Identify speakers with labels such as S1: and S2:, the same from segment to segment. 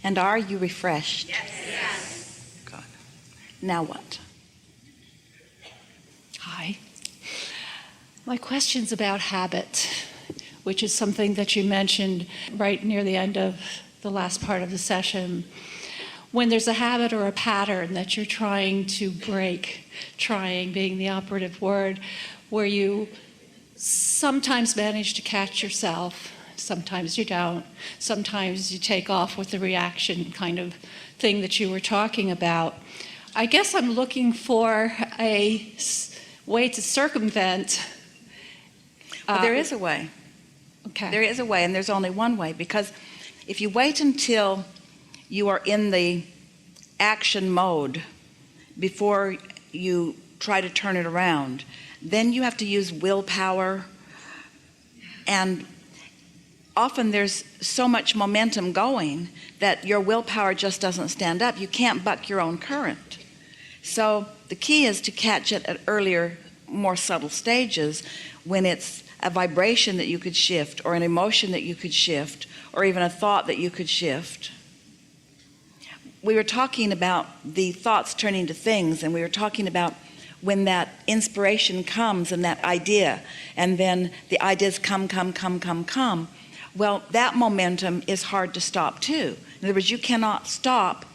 S1: And are you refreshed?
S2: Yes.
S1: Good. Now what?
S3: Hi. My question's about habit, which is something that you mentioned right near the end of the last part of the session. When there's a habit or a pattern that you're trying to break, trying being the operative word, where you sometimes manage to catch yourself, sometimes you don't, sometimes you take off with the reaction kind of thing that you were talking about. I guess I'm looking for a way to circumvent.
S1: Well, there is a way.
S3: Okay.
S1: There is a way, and there's only one way, because if you wait until you are in the action mode before you try to turn it around, then you have to use willpower, and often there's so much momentum going that your willpower just doesn't stand up. You can't buck your own current. So the key is to catch it at earlier, more subtle stages, when it's a vibration that you could shift, or an emotion that you could shift, or even a thought that you could shift. We were talking about the thoughts turning to things, and we were talking about when that inspiration comes and that idea, and then the ideas come. Well, that momentum is hard to stop too. In other words, you cannot stop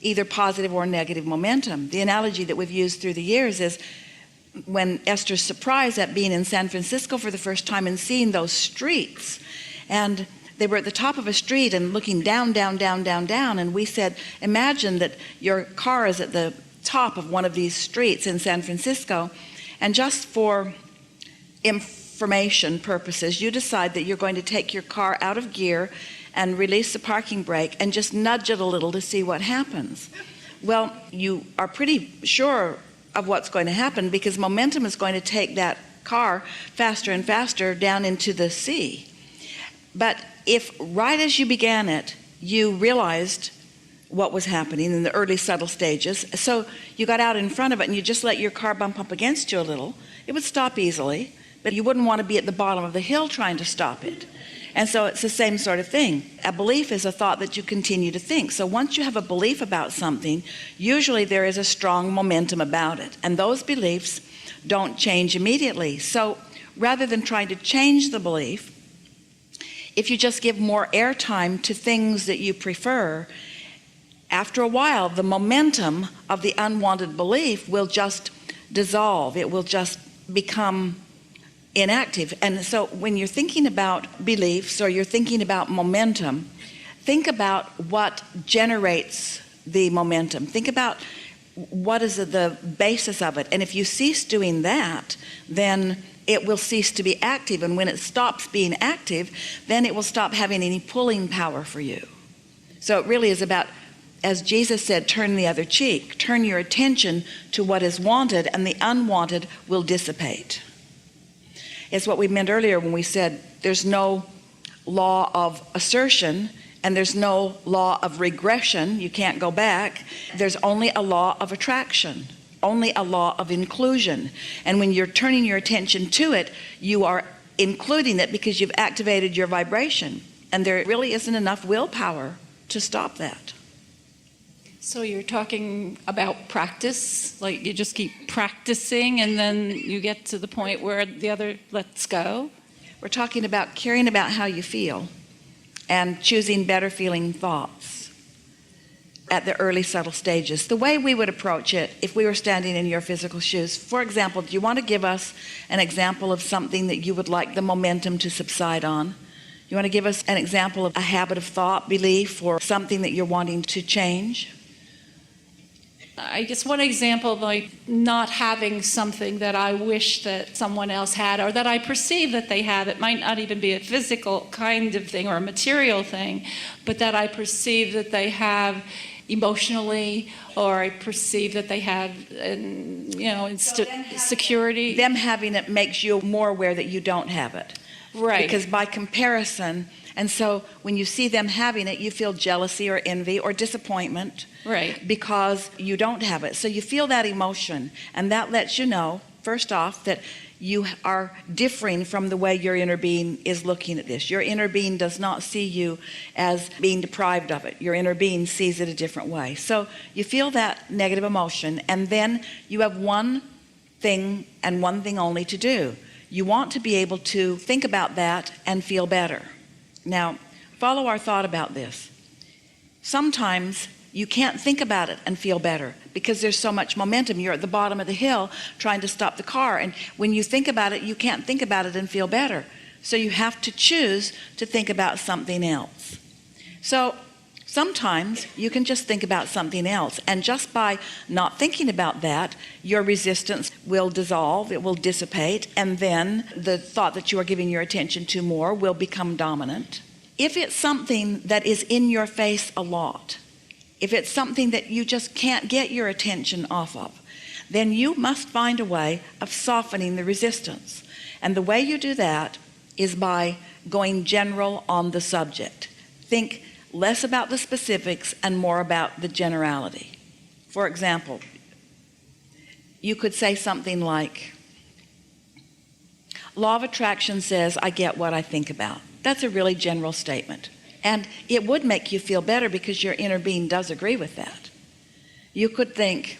S1: either positive or negative momentum. The analogy that we've used through the years is when Esther's surprised at being in San Francisco for the first time and seeing those streets, and they were at the top of a street and looking down, and we said, imagine that your car is at the top of one of these streets in San Francisco, and just for information purposes, you decide that you're going to take your car out of gear and release the parking brake and just nudge it a little to see what happens. Well, you are pretty sure of what's going to happen, because momentum is going to take that car faster and faster down into the sea. But if right as you began it, you realized what was happening in the early subtle stages, so you got out in front of it and you just let your car bump up against you a little, it would stop easily, but you wouldn't want to be at the bottom of the hill trying to stop it. And so it's the same sort of thing. A belief is a thought that you continue to think. So once you have a belief about something, usually there is a strong momentum about it, and those beliefs don't change immediately. So rather than trying to change the belief, if you just give more airtime to things that you prefer, after a while the momentum of the unwanted belief will just dissolve. It will just become inactive. And so when you're thinking about beliefs, or you're thinking about momentum, think about what generates the momentum. Think about what is the basis of it. And if you cease doing that, then it will cease to be active. And when it stops being active, then it will stop having any pulling power for you. So it really is about, as Jesus said, turn the other cheek. Turn your attention to what is wanted, and the unwanted will dissipate. It's what we meant earlier when we said there's no law of assertion and there's no law of regression. You can't go back. There's only a law of attraction, only a law of inclusion. And when you're turning your attention to it, you are including it because you've activated your vibration. And there really isn't enough willpower to stop that.
S3: So you're talking about practice, like you just keep practicing and then you get to the point where the other lets go?
S1: We're talking about caring about how you feel and choosing better feeling thoughts at the early subtle stages. The way we would approach it if we were standing in your physical shoes. For example, do you want to give us an example of something that you would like the momentum to subside on? You want to give us an example of a habit of thought, belief, or something that you're wanting to change?
S3: I guess one example of like not having something that I wish that someone else had, or that I perceive that they have. It might not even be a physical kind of thing or a material thing, but that I perceive that they have emotionally, or I perceive that they have, security.
S1: Them having it makes you more aware that you don't have it.
S3: Right.
S1: Because by comparison, and so when you see them having it, you feel jealousy or envy or disappointment.
S3: Right.
S1: Because you don't have it. So you feel that emotion, and that lets you know first off, that you are differing from the way your inner being is looking at this. Your inner being does not see you as being deprived of it. Your inner being sees it a different way. So you feel that negative emotion, and then you have one thing and one thing only to do. You want to be able to think about that and feel better. Now, follow our thought about this. Sometimes you can't think about it and feel better because there's so much momentum. You're at the bottom of the hill trying to stop the car, and when you think about it, you can't think about it and feel better. So you have to choose to think about something else. So sometimes you can just think about something else, and just by not thinking about that, your resistance will dissolve, it will dissipate, and then the thought that you are giving your attention to more will become dominant. If it's something that is in your face a lot, if it's something that you just can't get your attention off of, then you must find a way of softening the resistance. And the way you do that is by going general on the subject. Think less about the specifics and more about the generality. For example, you could say something like, law of attraction says I get what I think about. That's a really general statement. And it would make you feel better because your inner being does agree with that. You could think,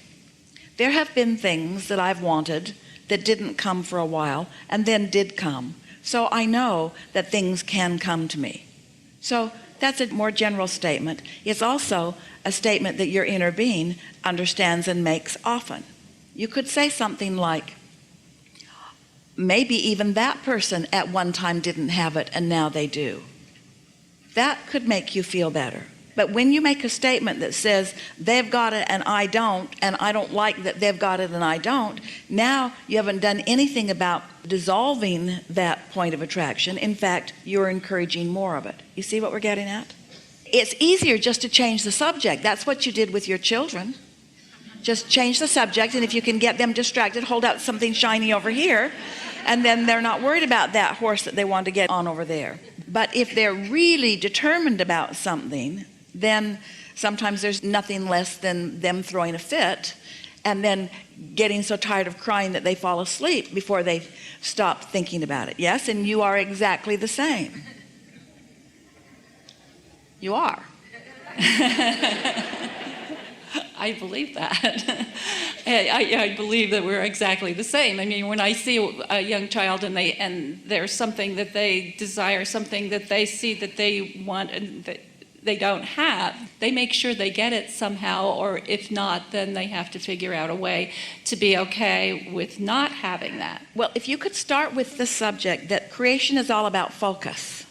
S1: there have been things that I've wanted that didn't come for a while and then did come. So I know that things can come to me. So that's a more general statement. It's also a statement that your inner being understands and makes often. You could say something like, maybe even that person at one time didn't have it and now they do. That could make you feel better. But when you make a statement that says they've got it and I don't like that they've got it and I don't, now you haven't done anything about dissolving that point of attraction. In fact, you're encouraging more of it. You see what we're getting at? It's easier just to change the subject. That's what you did with your children. Just change the subject, and if you can get them distracted, hold out something shiny over here, and then they're not worried about that horse that they want to get on over there. But if they're really determined about something, then sometimes there's nothing less than them throwing a fit and then getting so tired of crying that they fall asleep before they stop thinking about it. Yes, and you are exactly the same. You are.
S3: I believe that. I believe that we're exactly the same. I mean, when I see a young child and there's something that they desire, something that they see that they want and that they don't have, they make sure they get it somehow, or if not, then they have to figure out a way to be okay with not having that.
S1: Well, if you could start with the subject that creation is all about focus,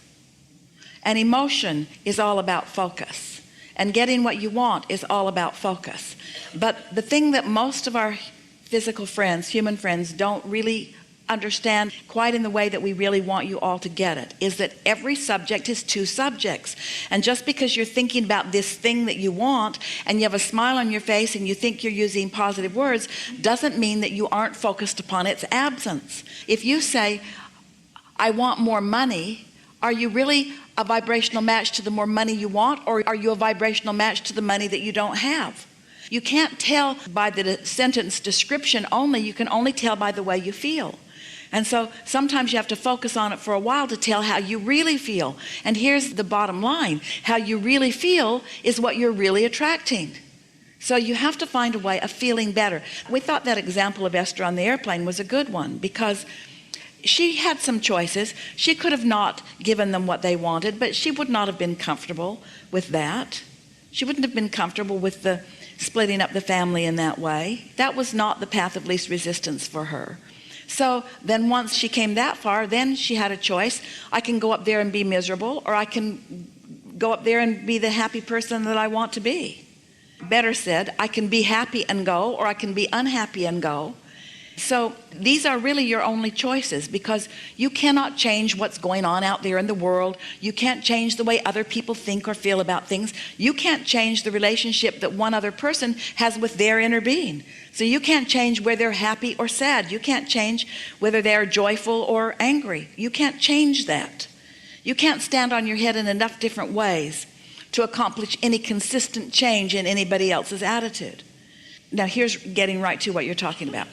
S1: and emotion is all about focus, and getting what you want is all about focus. But the thing that most of our physical friends, human friends, don't really understand quite in the way that we really want you all to get it is that every subject is two subjects. And just because you're thinking about this thing that you want and you have a smile on your face and you think you're using positive words doesn't mean that you aren't focused upon its absence. If you say, I want more money, are you really a vibrational match to the more money you want, or are you a vibrational match to the money that you don't have? You can't tell by the sentence description only, you can only tell by the way you feel. And so sometimes you have to focus on it for a while to tell how you really feel. And here's the bottom line, how you really feel is what you're really attracting. So you have to find a way of feeling better. We thought that example of Esther on the airplane was a good one because she had some choices. She could have not given them what they wanted, but she would not have been comfortable with that. She wouldn't have been comfortable with the splitting up the family in that way. That was not the path of least resistance for her. So then once she came that far, then she had a choice. I can go up there and be miserable, or I can go up there and be the happy person that I want to be. Better said, I can be happy and go, or I can be unhappy and go. So these are really your only choices, because you cannot change what's going on out there in the world. You can't change the way other people think or feel about things. You can't change the relationship that one other person has with their inner being. So you can't change whether they're happy or sad. You can't change whether they're joyful or angry. You can't change that. You can't stand on your head in enough different ways to accomplish any consistent change in anybody else's attitude. Now here's getting right to what you're talking about.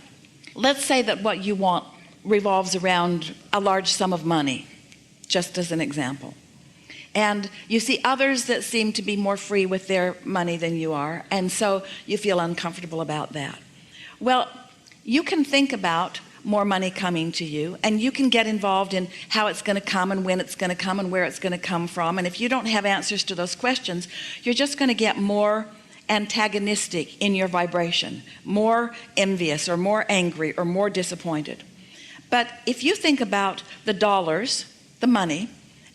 S1: Let's say that what you want revolves around a large sum of money, just as an example. And you see others that seem to be more free with their money than you are, and so you feel uncomfortable about that. Well, you can think about more money coming to you, and you can get involved in how it's going to come and when it's going to come and where it's going to come from. And if you don't have answers to those questions, you're just going to get more antagonistic in your vibration, more envious or more angry or more disappointed. But if you think about the dollars, the money,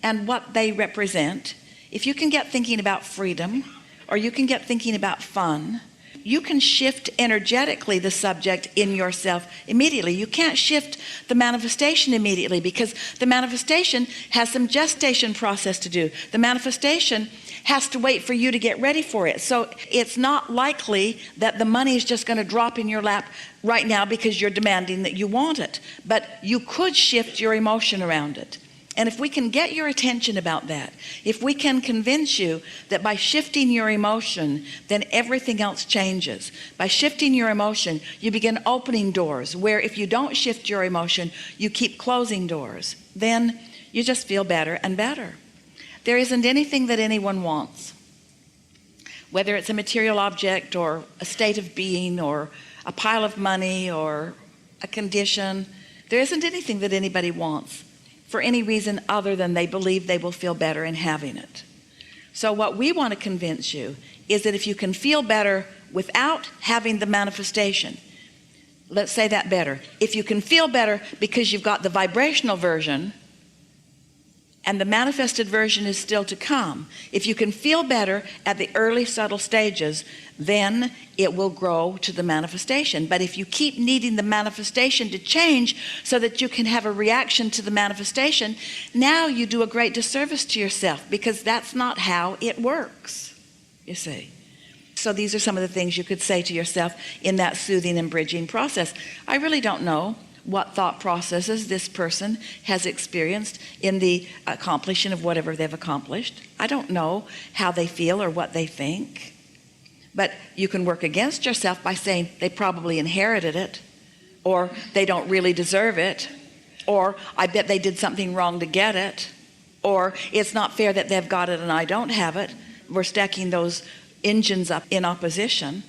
S1: and what they represent, if you can get thinking about freedom, or you can get thinking about fun, you can shift energetically the subject in yourself immediately. You can't shift the manifestation immediately because the manifestation has some gestation process to do. The manifestation has to wait for you to get ready for it. So it's not likely that the money is just going to drop in your lap right now because you're demanding that you want it. But you could shift your emotion around it. And if we can get your attention about that, if we can convince you that by shifting your emotion, then everything else changes. By shifting your emotion, you begin opening doors, where if you don't shift your emotion, you keep closing doors. Then you just feel better and better. There isn't anything that anyone wants, whether it's a material object or a state of being or a pile of money or a condition. There isn't anything that anybody wants for any reason other than they believe they will feel better in having it. So what we want to convince you is that if you can feel better without having the manifestation, let's say that better. If you can feel better because you've got the vibrational version and the manifested version is still to come, if you can feel better at the early subtle stages, then it will grow to the manifestation. But if you keep needing the manifestation to change so that you can have a reaction to the manifestation, now you do a great disservice to yourself, because that's not how it works, you see. So these are some of the things you could say to yourself in that soothing and bridging process. I really don't know what thought processes this person has experienced in the accomplishing of whatever they've accomplished. I don't know how they feel or what they think. But you can work against yourself by saying they probably inherited it, or they don't really deserve it, or I bet they did something wrong to get it, or it's not fair that they've got it and I don't have it. We're stacking those engines up in opposition.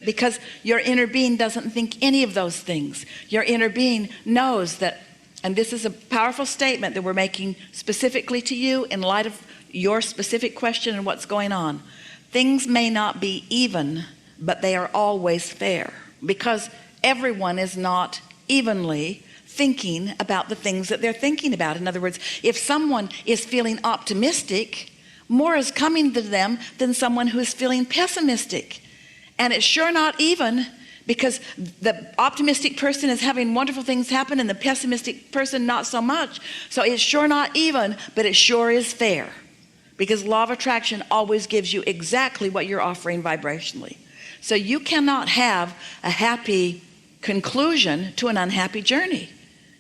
S1: Because your inner being doesn't think any of those things. Your inner being knows that, and this is a powerful statement that we're making specifically to you in light of your specific question and what's going on. Things may not be even, but they are always fair, because everyone is not evenly thinking about the things that they're thinking about. In other words, if someone is feeling optimistic, more is coming to them than someone who is feeling pessimistic. And it's sure not even, because the optimistic person is having wonderful things happen and the pessimistic person not so much. So it's sure not even, but it sure is fair, because law of attraction always gives you exactly what you're offering vibrationally. So you cannot have a happy conclusion to an unhappy journey.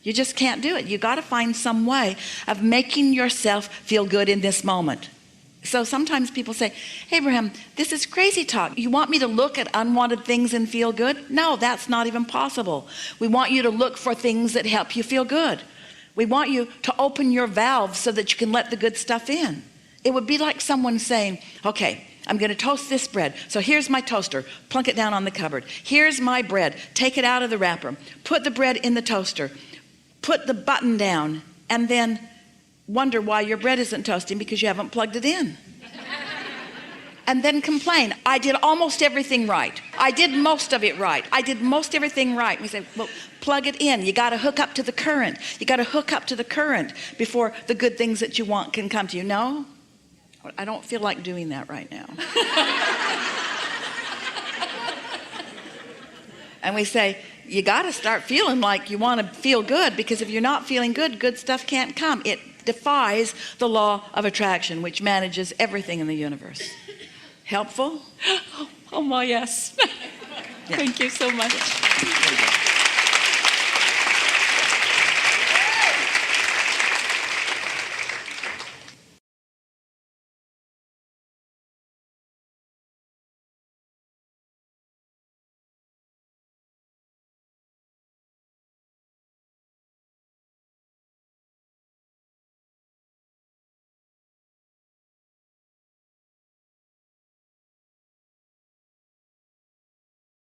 S1: You just can't do it. You got to find some way of making yourself feel good in this moment. So sometimes people say, Abraham, this is crazy talk. You want me to look at unwanted things and feel good? No, that's not even possible. We want you to look for things that help you feel good. We want you to open your valves so that you can let the good stuff in. It would be like someone saying, okay, I'm going to toast this bread. So here's my toaster. Plunk it down on the cupboard. Here's my bread. Take it out of the wrapper. Put the bread in the toaster. Put the button down, and then wonder why your bread isn't toasting because you haven't plugged it in. And then complain, I did almost everything right. I did most of it right. I did most everything right. We say, well, plug it in. You got to hook up to the current. You got to hook up to the current before the good things that you want can come to you. No, I don't feel like doing that right now. And we say, you got to start feeling like you want to feel good, because if you're not feeling good, good stuff can't come. It defies the law of attraction, which manages everything in the universe. Helpful?
S3: Oh my, yes.
S1: Yeah.
S3: Thank you so much.